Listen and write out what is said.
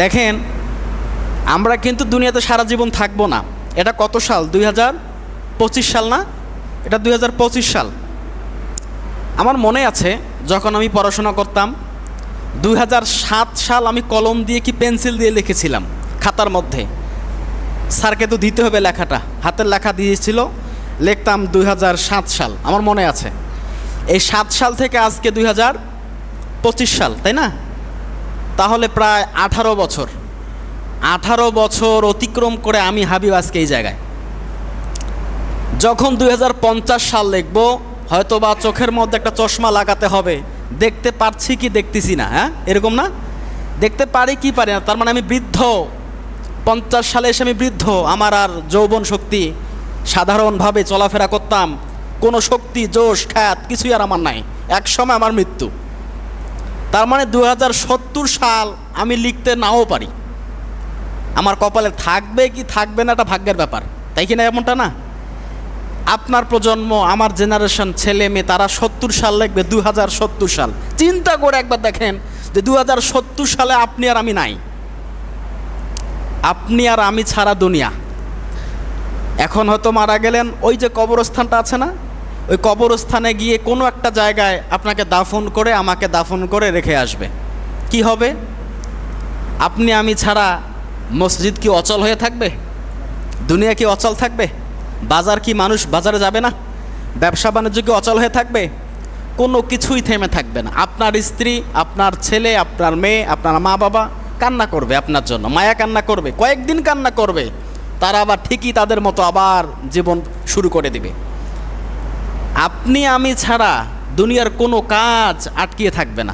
দেখেন, আমরা কিন্তু দুনিয়াতে সারা জীবন থাকবো না। এটা কত সাল? 2025 সাল না? এটা 2025 সাল। আমার মনে আছে যখন আমি পড়াশোনা করতাম, 2007 সাল আমি কলম দিয়ে কি পেন্সিল দিয়ে লিখেছিলাম খাতার মধ্যে। স্যারকে তো দিতে হবে লেখাটা, হাতের লেখা দিয়েছিল, লিখতাম 2007 সাল। আমার মনে আছে। এই 7 সাল থেকে আজকে 2025 সাল, তাই না? তাহলে প্রায় 18 বছর। 18 বছর অতিক্রম করে আমি হাবিব আজকে এই জায়গায়। যখন 2050 সাল লিখবো, হয়তো বা চোখের মধ্যে একটা চশমা লাগাতে হবে, দেখতে পারছি কি দেখতেছি না, হ্যাঁ এরকম না? দেখতে পারি কি পারি না, তার মানে আমি বৃদ্ধ। 50 সালে এসে আমি বৃদ্ধ, আমার আর যৌবন শক্তি, সাধারণভাবে চলাফেরা করতাম, কোনো শক্তি জোশ খ্যাত কিছুই আর আমার নাই। এক সময় আমার মৃত্যু। তার মানে 2070 সাল আমি লিখতে নাও পারি। আমার কপালে থাকবে কি থাকবে না, এটা ভাগ্যের ব্যাপার, তাই কি না? এমনটা না? আপনার প্রজন্ম, আমার জেনারেশন, ছেলে মেয়ে, তারা 70 সাল লিখবে, 2070 সাল। চিন্তা করে একবার দেখেন যে 2070 সালে আপনি আর আমি নাই, আপনি আর আমি ছাড়া দুনিয়া। এখন হয়তো মারা গেলেন, ওই যে কবরস্থানটা আছে না, ওই কবরস্থানে গিয়ে কোনো একটা জায়গায় আপনাকে দাফন করে, আমাকে দাফন করে রেখে আসবে। কি হবে? আপনি আমি ছাড়া মসজিদ কি অচল হয়ে থাকবে? দুনিয়া কি অচল থাকবে? বাজার কি মানুষ বাজারে যাবে না? ব্যবসা বাণিজ্য কি অচল হয়ে থাকবে? কোনো কিছুই থেমে থাকবে না। আপনার স্ত্রী, আপনার ছেলে, আপনার মেয়ে, আপনার মা বাবা কান্না করবে আপনার জন্য, মায়া কান্না করবে, কয়েকদিন কান্না করবে, তারা আবার ঠিকই তাদের মতো আবার জীবন শুরু করে দিবে। আপনি আমি ছাড়া দুনিয়ার কোনো কাজ আটকিয়ে থাকবে না।